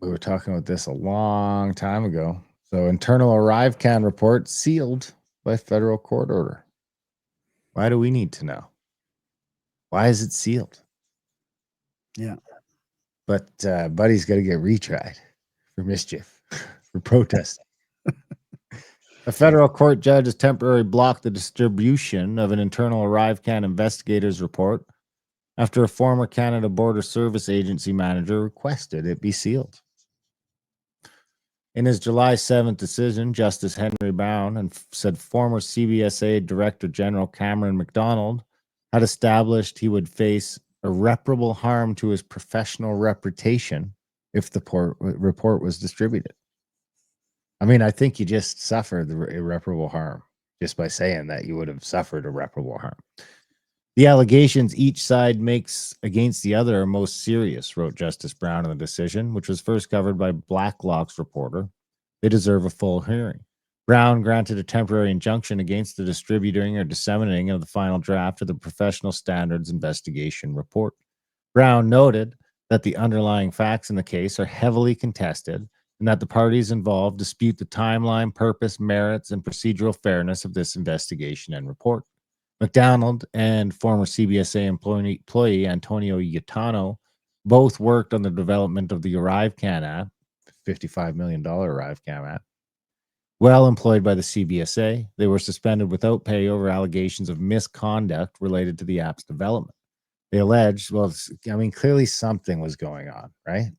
We were talking about this a long time ago. So internal ArriveCAN report sealed by federal court order. Why do we need to know? Why is it sealed? Yeah. But Buddy's got to get retried for mischief, for protesting. A federal court judge has temporarily blocked the distribution of an internal ArriveCAN investigators report after a former Canada Border Service Agency manager requested it be sealed. In his July 7th decision, Justice Henry Brown said former CBSA Director General Cameron McDonald had established he would face irreparable harm to his professional reputation if the report was distributed. I mean, I think you just suffered the irreparable harm just by saying that you would have suffered irreparable harm. The allegations each side makes against the other are most serious, wrote Justice Brown in the decision, which was first covered by Blacklock's reporter. They deserve a full hearing. Brown granted a temporary injunction against the distributing or disseminating of the final draft of the Professional Standards Investigation Report. Brown noted that the underlying facts in the case are heavily contested and that the parties involved dispute the timeline, purpose, merits, and procedural fairness of this investigation and report. McDonald and former CBSA employee Antonio Yatano both worked on the development of the ArriveCAN app, $55 million ArriveCAN app. Well employed by the CBSA, they were suspended without pay over allegations of misconduct related to the app's development. They alleged, well, I mean, clearly something was going on, right?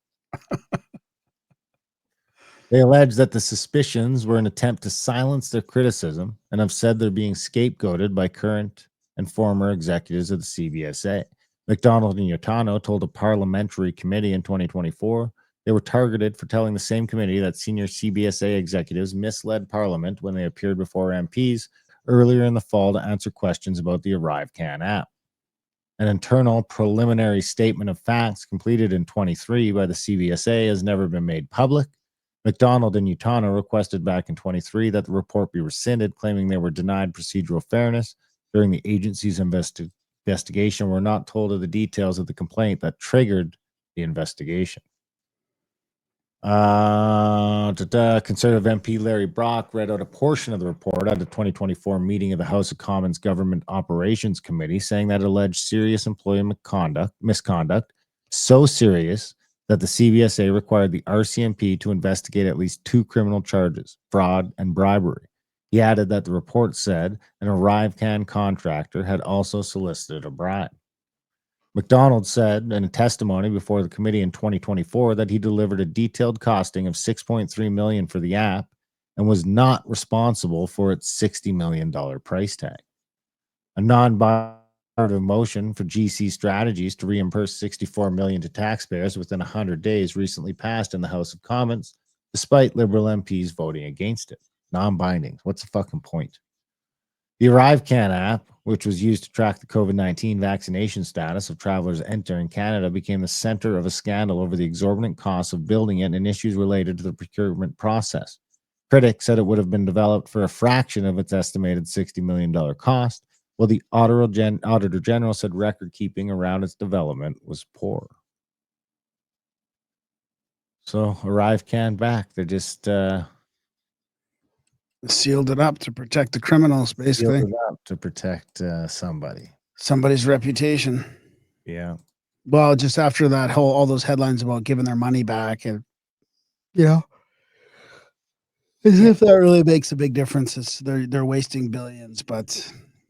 They allege that the suspicions were an attempt to silence their criticism and have said they're being scapegoated by current and former executives of the CBSA. McDonald and Yatano told a parliamentary committee in 2024 they were targeted for telling the same committee that senior CBSA executives misled Parliament when they appeared before MPs earlier in the fall to answer questions about the ArriveCAN app. An internal preliminary statement of facts completed in 23 by the CBSA has never been made public. McDonald and Yatano requested back in 23 that the report be rescinded, claiming they were denied procedural fairness during the agency's investigation. Were not told of the details of the complaint that triggered the investigation. Conservative MP Larry Brock read out a portion of the report at the 2024 meeting of the House of Commons Government Operations Committee, saying that alleged serious employee misconduct, so serious that the CBSA required the RCMP to investigate at least 2 criminal charges, fraud and bribery. He added that the report said an ArriveCAN contractor had also solicited a bribe. McDonald said in a testimony before the committee in 2024 that he delivered a detailed costing of $6.3 million for the app and was not responsible for its $60 million price tag. A non-binding motion for GC Strategies to reimburse $64 million to taxpayers within 100 days recently passed in the House of Commons, despite Liberal MPs voting against it. Non-binding. What's the fucking point? The ArriveCAN app, which was used to track the COVID-19 vaccination status of travelers entering Canada, became the center of a scandal over the exorbitant costs of building it and issues related to the procurement process. Critics said it would have been developed for a fraction of its estimated $60 million cost, while the Auditor General said record keeping around its development was poor. So ArriveCAN back. They're just sealed it up to protect the criminals, basically. Sealed it up to protect somebody's reputation. Yeah. Well, just after that all those headlines about giving their money back, and as if that really makes a big difference. They're wasting billions, but